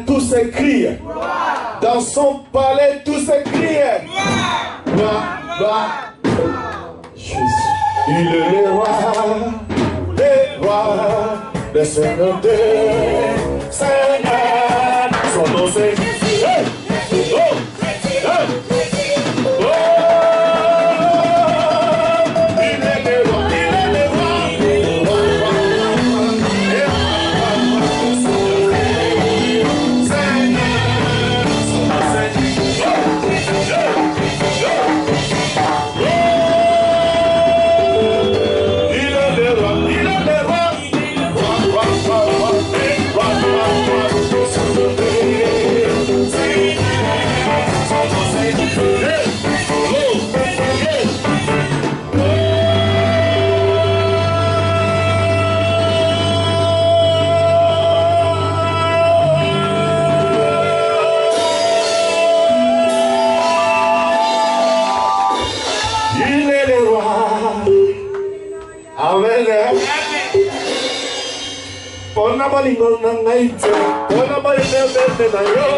Tous ces cris. Dans son palais, tous ces cris. Jésus. Il est le roi des rois, le Seigneur des seigneurs. Son nom c'est hey! Oh! Hey! Oh! Il est le roi, il est le roi. Bolingo na ngaite, bona bolingo bende na yo.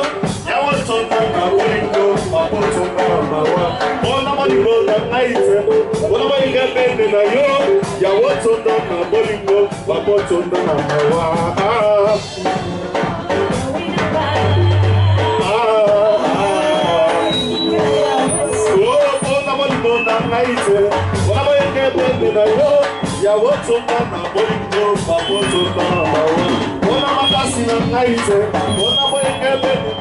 Yawo tonga na bolingo, papo tonga na mawa. Bona bolingo na ngaite, bona bolingo bende na yo. Yawo tonga na bolingo, papo tonga na mawa. Oh, bona bolingo na ngaite, bona bolingo bende na yo. Yawo tonga na bolingo, papo tonga na mawa. Bona makasi na ngaite, bona bolingo bende.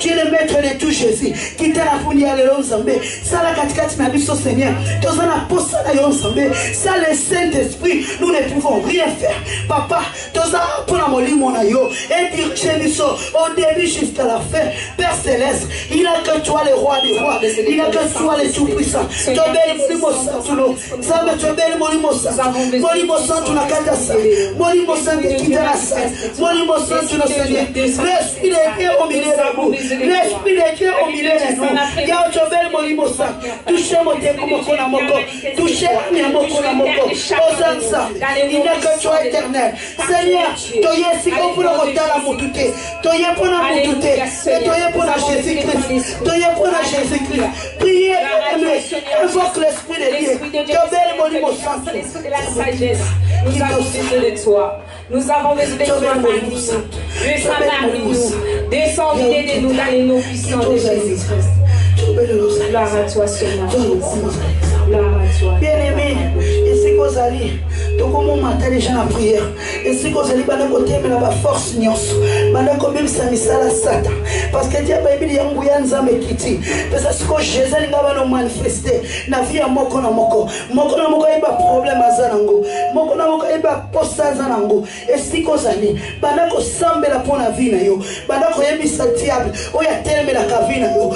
Tu es le maître de tout, Jésus. Qui t'a la fourni à l'ensemble. Ça la katikati na biso Seigneur. Tous en a posé à l'ensemble. Ça le Saint-Esprit, nous ne pouvons rien faire. Papa, tous en pour la molie mon aïe. Et diriger biso au début jusqu'à la fin. Père Céleste, il n'a que toi le roi des rois. Il n'a que toi le tout-puissant. Tu es belle molimo santulo. Ça me tu es belle molimo santulo. Molimo santulo na katasa. Molimo santulo qui t'a la salle. Molimo santulo Seigneur. L'esprit de Dieu au milieu de vous. L'esprit de Dieu au milieu de nous. Il y a autre belle molimo santulo. Touchez mon Dieu comme on a moko. Touchez mon moko na moko. Osansa. Il n'a que toi éternel. Seigneur, tu es si qu'on peut le retard à mon touté. Tu es pour la mon touté. Tu es pour la Jésus-Christ. Tu es pour la Jésus-Christ. Priez, invoque l'esprit de Dieu. Tu es belle molimo santulo. L'esprit de la sagesse. Nous avons besoin de toi. Nous avons besoin de toi parmi nous. Descends parmi nous. Descends de nous dans les noms puissants de Jésus-Christ. Gloire à toi, Seigneur. Gloire à toi. Bien-aimé, et c'est qu'on s'allie. Donc, comment matin les gens en prière. Et c'est qu'on s'allie, pendant qu'on t'aime la force, pendant qu'on même s'amuse à la Satan. Parce que Dieu a dit, il y a un zame qui parce que Jésus n'a manifesté. Na vie à moko na moko. Moko na moko, il y a problème à Zanango. Moko na moko, il y a poste à Zanango. Et c'est qu'on s'allie. Pendant qu'on semble la pour la vie, pendant qu'on est mis au diable, on y a tellement la cavine, on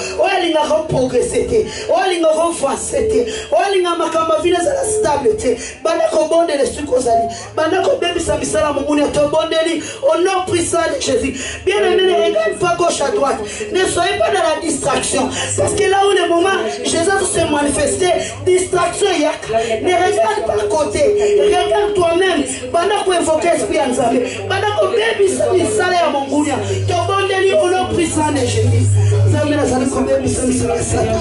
y a progresser, on y a avancer, on y a makamba vie à la stabilité. Pendant qu'on bonde les trucs aux alliés. Pendant qu'on bébé s'amisala mon mounia, ton bondeli, au nom puissant de Jésus. Bien aimé, ne regarde pas gauche à droite. Ne soyez pas dans la distraction. Parce que là où le moment, Jésus se manifestait, distraction y a. Ne regarde pas à côté. Regarde toi-même. Pendant qu'on invoque l'esprit en Zambé. Pendant qu'on bébé s'amisala à mon mounia, ton bondeli, au nom puissant de Jésus. Zambé, nous allons qu'on bébé s'amisala à Satan.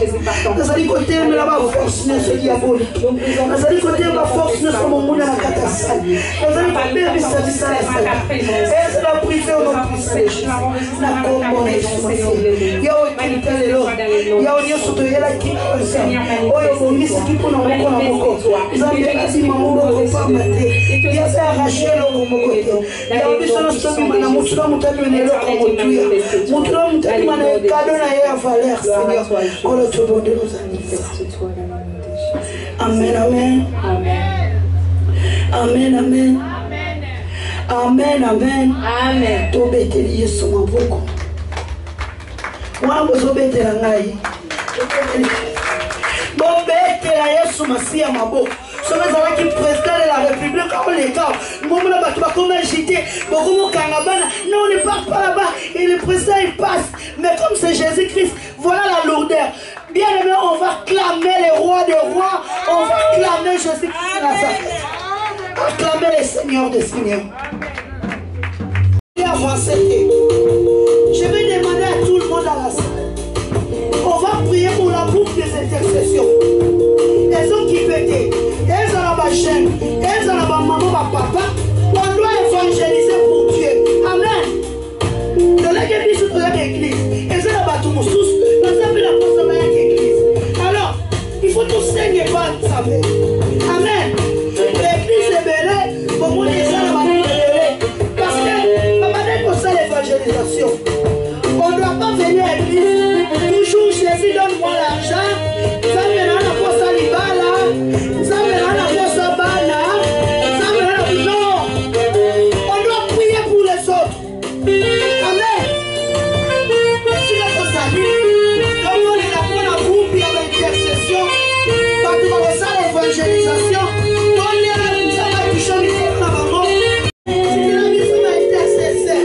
Nous allons côté de la force, nous sommes diaboliques. Nous allons côté de la force, nous sommes au monde à la catastrophe. Nous allons côté de la force, c'est la prière au nom puissant de Jésus. La combinaison. Il y a aucune telle loi. Il y a aucune sorte de la qui est au ministre qui peut nous reconnaître. Nous avons dit maman ne pas mater. Il y a fait arracher l'eau au côté. Il y a oublié son stock mana mutura mutani wenelo kwa mutuya. Mutura mutani mana cadeau na ya valeur Seigneur. On le trouve de nous Amen, amen. Amen, amen. Amen, amen. Amen. Tobeteli Yesu maboko. Mwa bozobetela ngai. Bobetela Yesu Masia maboko. Sommes avec le président de la République, on les gars. Nous on a agité. Non, on ne part pas là-bas. Et le président il passe. Mais comme c'est Jésus-Christ, voilà la lourdeur. Bien aimé, on va clamer les rois des rois. On va clamer Jésus-Christ. Acclamer les seigneurs des seigneurs. Je vais demander à tout le monde à la salle. On va prier pour la boucle des intercessions. Elles ont qui pété. Elles ont la chaîne. Elles ont la maman, ma papa. On doit évangéliser pour Dieu. Amen. Dans l'église, il y a l'église. Elles ont la bateau moussous. Dans la ville, il y a l'église. Alors, il faut tout saigner par sa mère. Amen. L'église est belle. Pour moi, les gens ont belle. Parce que, maman, on sait l'évangélisation. On ne doit pas venir à l'église. Toujours, Jésus, donne-moi l'argent. Ça me rend la force à l'ibala. Ça me rend la force à Bala. Ça me rend la... Non. On doit prier pour les autres. Amen. Si la force à lui, donc on est là pour la groupe, il y a l'intercession. Quand tu vas faire l'évangélisation, on est là, ça va toucher le micro dans la maman. Si la vie ça va intercesser,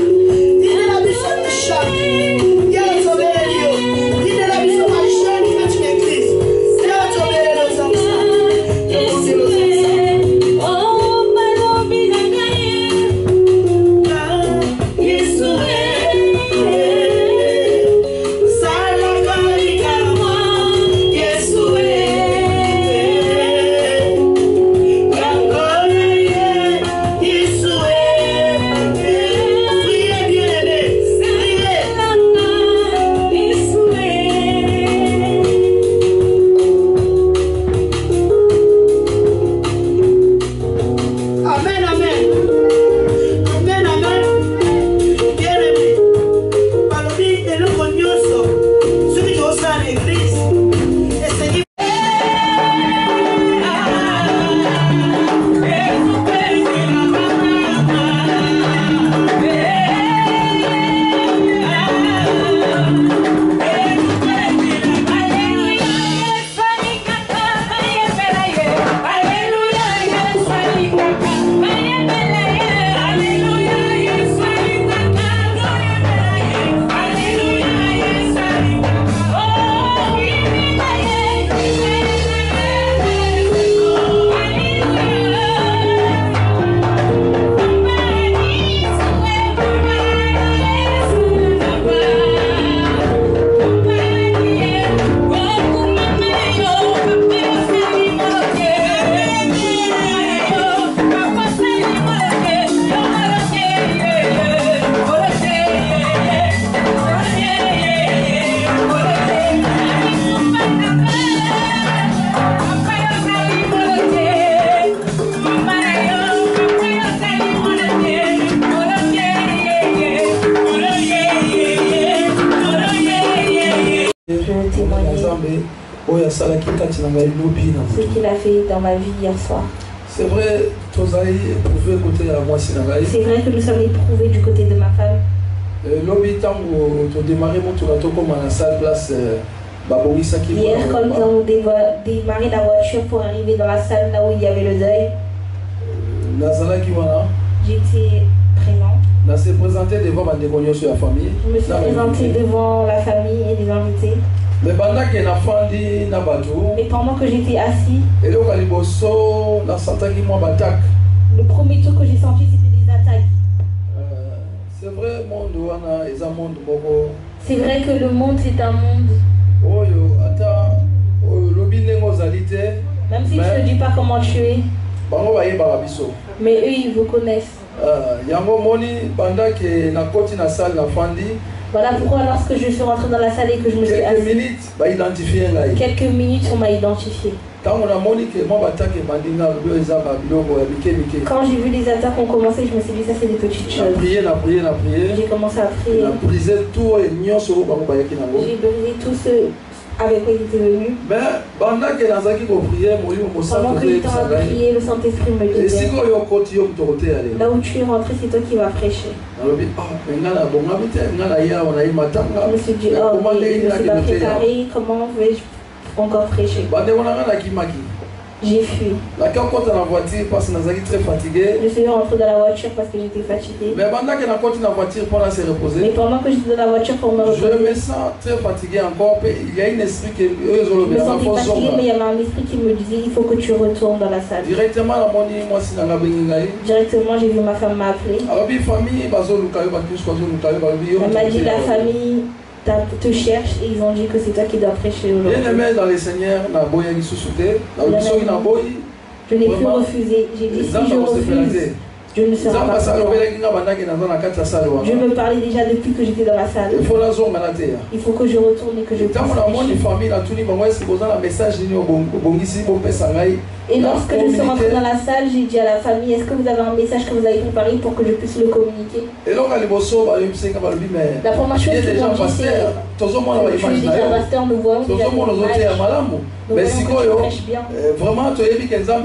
si la vie ça va changer. Il y a le sauver les lieux. Si la vie ça va changer, il y a l'église. Il y a le sauver les enfants. Il y a le sauver les enfants. Oh, pardon, Amen, amen. Amen, amen. Bien aimé. Parmi les locaux, ceux qui ont ça à l'église, et c'est dit. Ce qu'il a fait dans ma vie hier soir. C'est vrai, c'est vrai que nous sommes éprouvés du côté de ma femme. Hier, quand nous avons démarré la voiture pour arriver dans la salle là où il y avait le deuil, j'étais présent. Je me suis présenté devant la famille et les invités. Mais pendant que j'étais assis, le premier truc que j'ai senti, c'était des attaques. C'est vrai, c'est vrai que le monde, c'est un monde. Même si je ne dis pas comment tu es, mais eux, ils vous connaissent. Voilà pourquoi lorsque je suis rentré dans la salle et que je me suis assis, quelques minutes on m'a identifié. Quand j'ai vu les attaques ont commencé, je me suis dit ça c'est des petites choses. J'ai commencé à prier. J'ai brisé avec quoi il était venu. Mais pendant que dans un qui priait, pendant que j'étais en train de prier, le Saint-Esprit me disait, là où tu es rentré, c'est toi qui vas prêcher. Je me suis dit, oh, mais je ne suis pas préparé, comment vais-je encore prêcher? J'ai fui. Je suis rentré dans la voiture parce que j'étais fatigué. Mais pendant que la voiture pour se reposer, mais pendant que j'étais dans la voiture pour me reposer, je me sens très fatigué encore. Il y a un esprit qui je me sentais fatigué, mais il y avait un esprit qui me disait il faut que tu retournes dans la salle. Directement, j'ai vu ma femme m'appeler. Elle m'a dit la famille te cherche et ils ont dit que c'est toi qui dois prêcher aujourd'hui. Bien-aimé dans le Seigneur, je n'ai plus refusé. J'ai dit si je refuse, je ne serai pas présent. Je me parlais déjà depuis que j'étais dans la salle. Il faut que je retourne et que je puisse prêcher. Et lorsque je suis rentré dans la salle, j'ai dit à la famille, est-ce que vous avez un message que vous avez préparé pour que je puisse le communiquer? La première chose qu'ils m'ont dit, c'est je suis déjà pasteur, nous voyons déjà mais si vraiment tu es déjà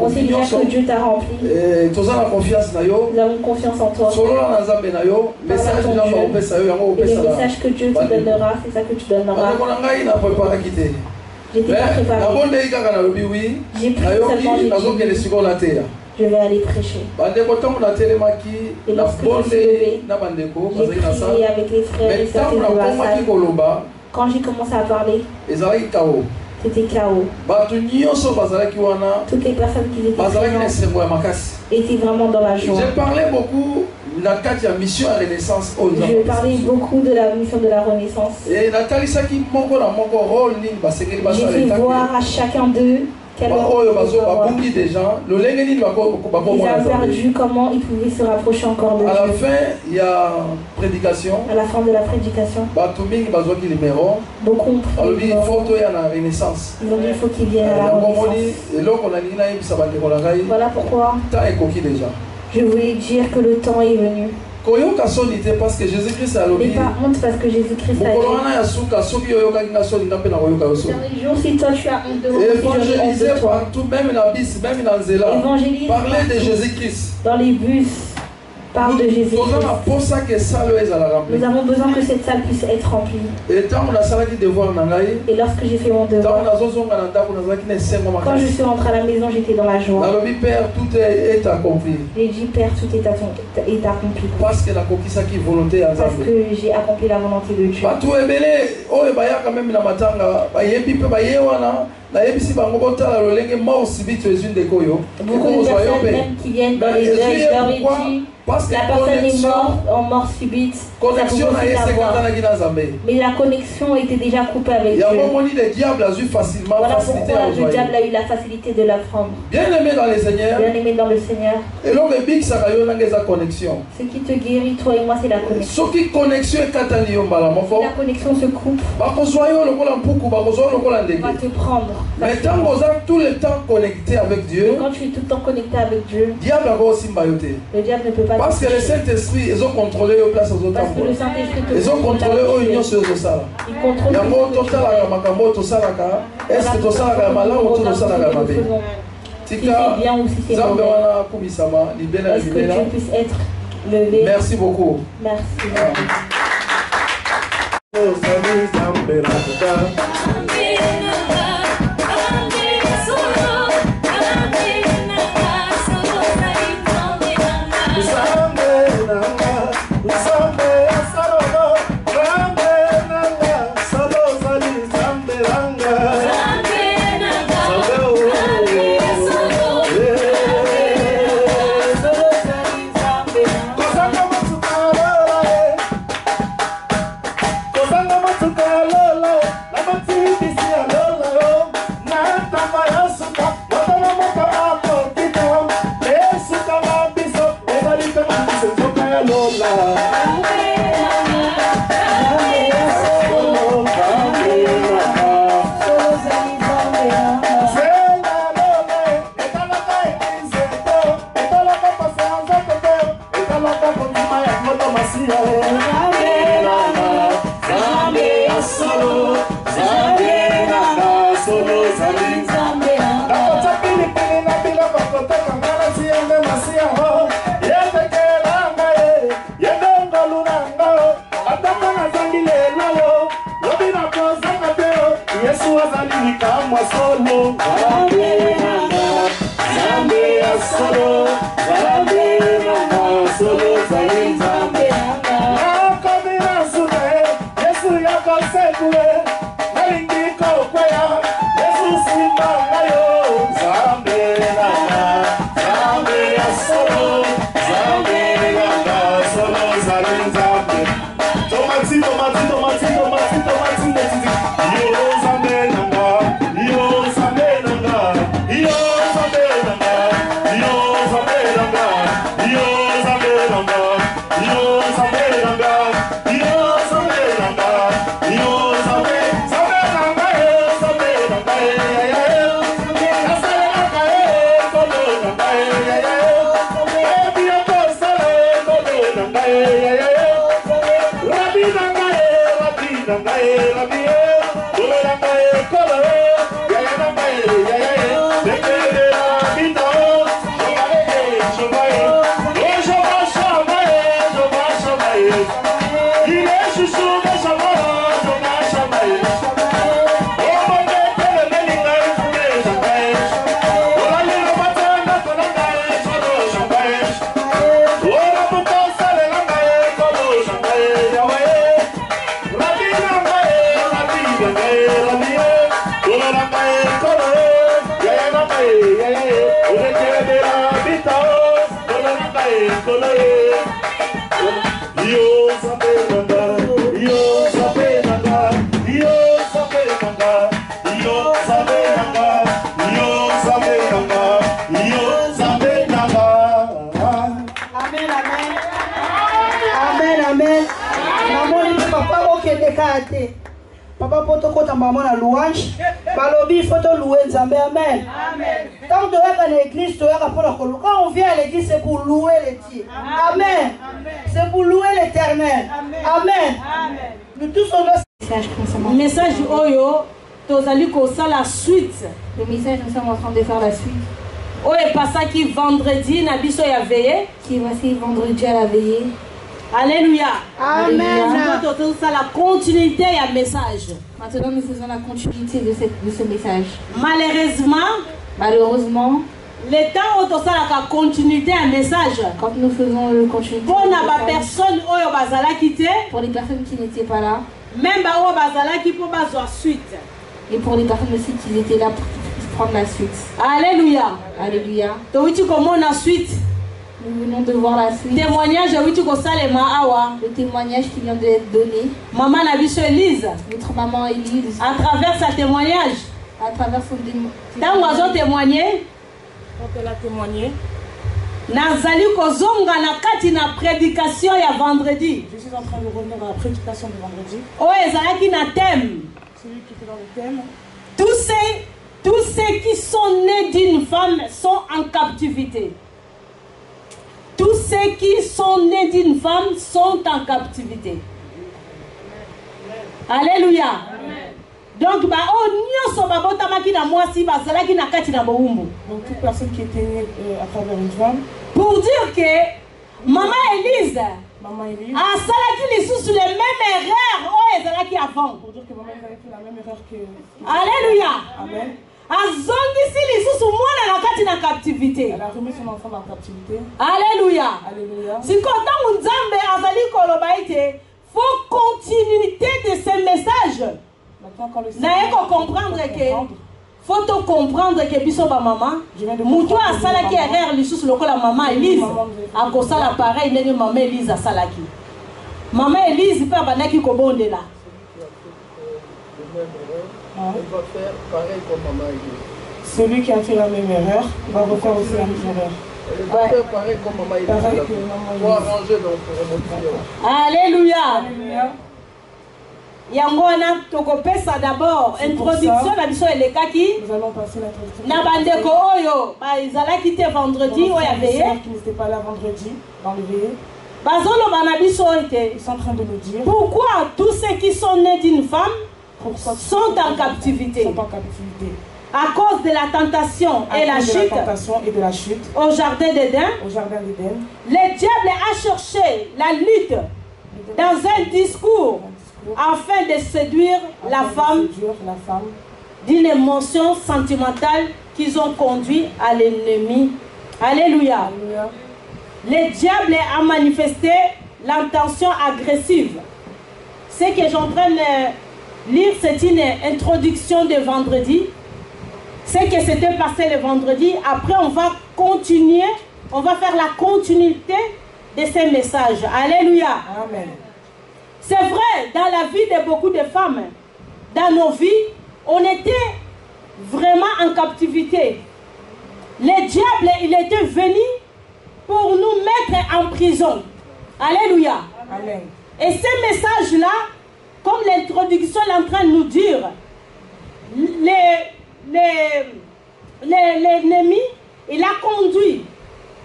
on sait déjà que Dieu t'a rempli. Nous avons confiance en toi. Et les messages que Dieu te donnera, c'est ça que tu donneras. J'étais pas préparé. J'ai pris seulement je vais aller prêcher. Et lorsque je suis levé, j'ai prié avec les frères et sœurs de la salle. Quand j'ai commencé à parler, c'était chaos. Toutes les personnes qui étaient présentes étaient vraiment dans la joie. J'ai parlé beaucoup. Je parlais beaucoup de la mission de la Renaissance. J'ai fait voir à chacun d'eux quel ils ont perdu, comment ils pouvaient se rapprocher encore de Dieu. À la fin, il y a prédication. À la fin de la prédication, beaucoup ont pris. Ils ont dit il faut qu'ils viennent à la Renaissance. Voilà pourquoi je voulais dire que le temps est venu. Parce que Jésus-Christ a dit. Pas honte parce que Jésus-Christ a dit. Dans les jours, si toi tu as honte de moi, évangéliser partout, même dans le bus, même dans le zéla. Parlez de Jésus-Christ. Dans les bus, parle de Jésus-Christ. Nous avons besoin que cette salle puisse être remplie. Et lorsque j'ai fait mon devoir, quand je suis rentré à la maison, j'étais dans la joie. Père, tout est accompli. J'ai dit, Père, tout est accompli. Parce que j'ai accompli la volonté de Dieu. Beaucoup de personnes même qui viennent dans les deuils, dans les dits, la personne est morte en mort subite. Mais la connexion était déjà coupée avec Dieu. Voilà pourquoi le diable a eu la facilité de la prendre. Bien-aimé dans le Seigneur. Bien-aimé dans le Seigneur. Ce qui te guérit, toi et moi, c'est la connexion. Si la connexion se coupe, on va te prendre. Mais tout le temps connecté avec Dieu, quand tu es tout le temps connecté avec Dieu, le diable ne peut pas. Parce que le Saint-Esprit, ils ont contrôlé les places aux autres. Ils ont contrôlé les unions sur le Sala. Ils contrôlent tout. Est-ce que tu as mal ou tu as mal? Si c'est bien ou si c'est mauvais. Est-ce que Dieu puisse être levé? Merci beaucoup. Merci. Solo Papa potoko maman la louange, balobi faut louer Nzambe, amen. Quand tu es dans l'église, tu es quand on vient à l'église, c'est pour louer les dieux. Amen. C'est pour louer l'Éternel. Amen. Nous tous on doit. Le message Oyo, tozali kosa la suite. Le message, nous sommes en train de faire la suite. Oyo passa qui vendredi na biso ya veillée. Qui voici vendredi à la veillée. Alléluia. Amen. Nous faisons la continuité et le message. Maintenant, nous faisons la continuité de ce message. Malheureusement, le temps où nous faisons la continuité et le message, quand nous faisons le continuité, pour les personnes qui n'étaient pas là, même qui pour suite. Et pour les personnes aussi qui étaient là pour prendre la suite. Alléluia. Alléluia. Donc, tu commences la suite. Nous venons de voir la suite. Témoignage, le témoignage qui vient d'être donné. Maman Nabiso Elise. Notre maman Elise. À travers sa témoignage. À travers son témoignage. Quand on a témoigné. Quand elle a témoigné. Nazali kozonga na kati na prédication ya vendredi. Je suis en train de revenir dans la prédication de vendredi. Oh, ezalaki na thème. Celui qui était dans le thème. Tous ceux qui sont nés d'une femme sont en captivité. Tous ceux qui sont nés d'une femme sont en captivité. Alléluia. Donc, donc toute personne qui était née à travers une femme. Pour dire que Maman Elise a salaki sous les mêmes erreurs où elle a avant. Pour dire que Maman Elise avait fait la même erreur que. Alléluia. Amen. Elle a remis son enfant dans la captivité. Alléluia. Alléluia. Si il faut continuité de ce message. Il faut comprendre que faut comprendre que biso ba maman mutu a salaki erreur lisusu lokola maman Elise a kosala pareil ndenge maman Elise a salaki. Maman Elise pa bandaki kobondela. Il va faire pareil comme maman Elise. Celui qui a fait la même erreur va refaire aussi la même erreur. Il va faire pareil comme maman Elise. Pour arranger donc pour remonter. Alléluia. Yangona tokopesa d'abord introduction na biso elekaki. Nous allons passer l'introduction. Na bandeko oyo ba izalaki te vendredi oyo ya veillée. Qui n'était pas là vendredi dans le veillée. Bazolo bana biso ite. Ils sont en train de nous dire. Pourquoi tous ceux qui sont nés d'une femme sont en captivité? À cause de la tentation et la chute au jardin d'Éden, le diable a cherché la lutte dans un discours afin de séduire la femme d'une émotion sentimentale qu'ils ont conduit à l'ennemi. Alléluia. Le diable a manifesté l'intention agressive. Ce que j'ai en train de lire, c'est une introduction de vendredi. Ce qui s'était passé le vendredi. Après, on va continuer. On va faire la continuité de ces messages. Alléluia. Amen. C'est vrai, dans la vie de beaucoup de femmes, dans nos vies, on était vraiment en captivité. Le diable, il était venu pour nous mettre en prison. Alléluia. Amen. Et ces messages-là, comme l'introduction est en train de nous dire, l'ennemi, il a conduit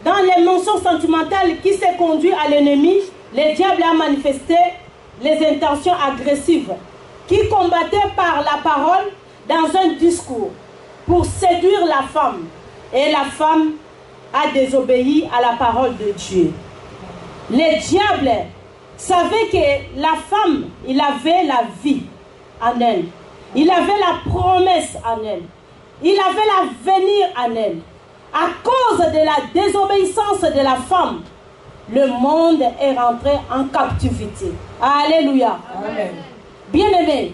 dans l'émotion sentimentale qui s'est conduit à l'ennemi. Le diable a manifesté les intentions agressives qui combattaient par la parole dans un discours pour séduire la femme. Et la femme a désobéi à la parole de Dieu. Le diable savait que la femme, il avait la vie en elle. Il avait la promesse en elle. Il avait l'avenir en elle. À cause de la désobéissance de la femme, le monde est rentré en captivité. Alléluia. Amen. Bien-aimé,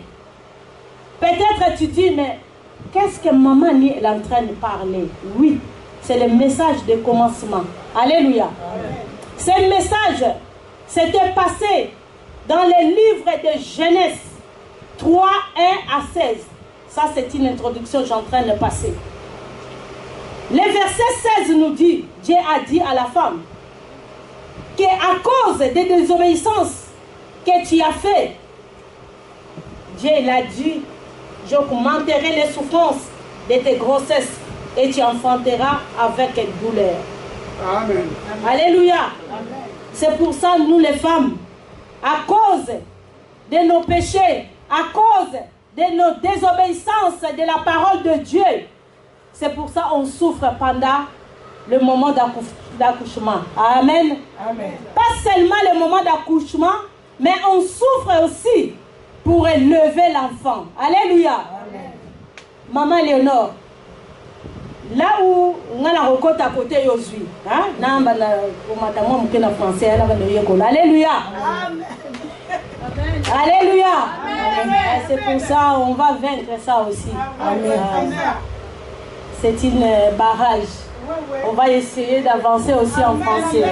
peut-être tu dis, mais qu'est-ce que maman est en train de parler? Oui, c'est le message de commencement. Alléluia. Ce message s'était passé dans le livre de Genèse 3, 1 à 16. Ça, c'est une introduction que je suis en train de passer. Le verset 16 nous dit, Dieu a dit à la femme, qu'à cause des désobéissances que tu as fait, Dieu l'a dit, je augmenterai les souffrances de tes grossesses et tu enfanteras avec douleur. Amen. Alléluia. C'est pour ça, nous les femmes, à cause de nos péchés, à cause de nos désobéissances de la parole de Dieu, c'est pour ça qu'on souffre pendant le moment d'accouchement. Amen. Amen. Pas seulement le moment d'accouchement, mais on souffre aussi pour élever l'enfant. Alléluia. Amen. Maman Léonore, là où on a la recote à côté Yosui, hein, français, alléluia. Alléluia. C'est pour ça on va vaincre ça aussi. Amen. C'est une barrage. On va essayer d'avancer aussi en français.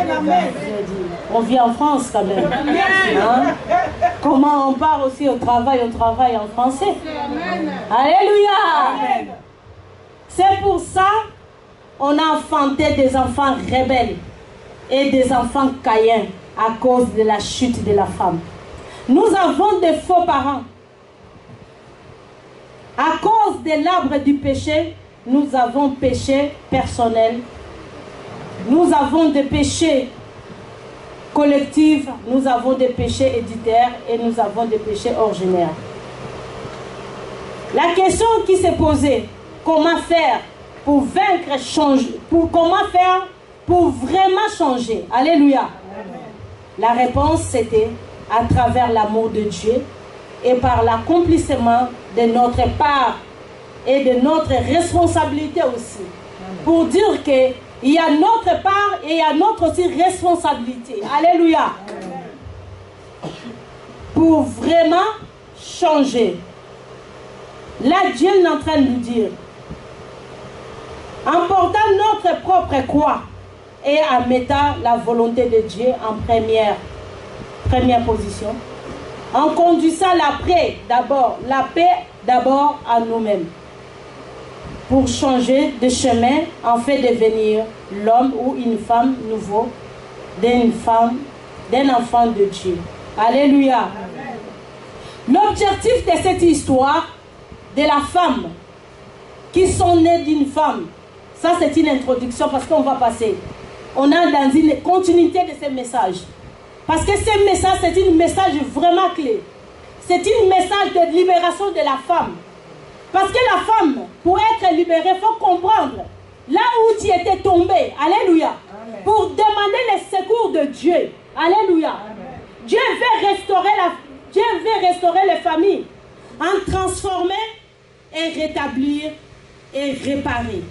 On vit en France quand même. Hein? Comment on part aussi au travail en français. Alléluia. C'est pour ça on a enfanté des enfants rebelles et des enfants caïens à cause de la chute de la femme. Nous avons des faux parents. À cause de l'arbre du péché, nous avons péché personnel. Nous avons des péchés collectifs, nous avons des péchés héréditaires et nous avons des péchés ordinaires. La question qui s'est posée, comment faire pour vaincre, changer, comment faire pour vraiment changer? Alléluia. La réponse c'était à travers l'amour de Dieu et par l'accomplissement de notre part et de notre responsabilité aussi. Pour dire qu'il y a notre part et il y a notre aussi responsabilité. Alléluia. Pour vraiment changer. Là, Dieu est en train de nous dire, en portant notre propre croix et en mettant la volonté de Dieu en première position, en conduisant la paix d'abord à nous-mêmes, pour changer de chemin, en fait devenir l'homme ou une femme nouveau, d'un enfant de Dieu. Alléluia. L'objectif de cette histoire de la femme qui sont nées d'une femme, ça c'est une introduction parce qu'on va passer. On est dans une continuité de ce message. Parce que ce message, c'est un message vraiment clé. C'est un message de libération de la femme. Parce que la femme, pour être libérée, il faut comprendre là où tu étais tombé. Alléluia. Amen. Pour demander le secours de Dieu. Alléluia. Amen. Dieu veut restaurer les familles en transformer et rétablir et réparer.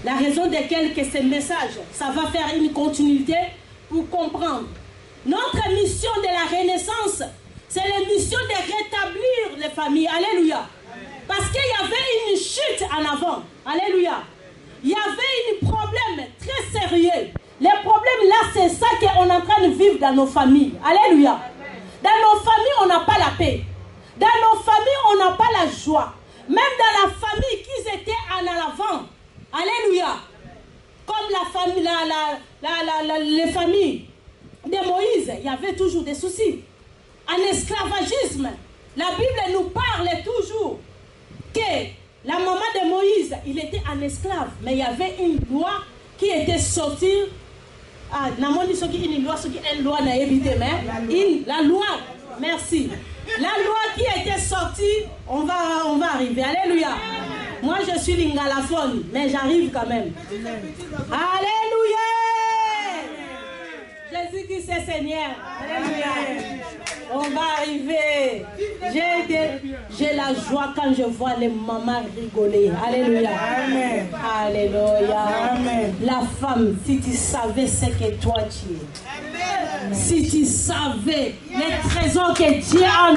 La raison de laquelle que ce message, ça va faire une continuité pour comprendre. Notre mission de la Renaissance, c'est la mission de rétablir les familles. Alléluia. Parce qu'il y avait une chute en avant. Alléluia. Il y avait un problème très sérieux. Les problèmes là, c'est ça qu'on est en train de vivre dans nos familles. Alléluia. Dans nos familles, on n'a pas la paix. Dans nos familles, on n'a pas la joie. Même dans la famille qu'ils étaient en avant. Alléluia. Comme la famille, les familles de Moïse, il y avait toujours des soucis. En esclavagisme, la Bible nous parle toujours que la maman de Moïse, il était un esclave. Mais il y avait une loi qui était sortie. Ah, la loi, merci. La loi qui était sortie, on va arriver. Alléluia. Moi, je suis lingalaphone, mais j'arrive quand même. Alléluia. Jésus-Christ est Seigneur. Alléluia. On va arriver. J'ai la joie quand je vois les mamans rigoler. Alléluia. Amen. Alléluia. Amen. La femme, si tu savais ce que toi tu es. Amen. Si tu savais les trésors que Dieu a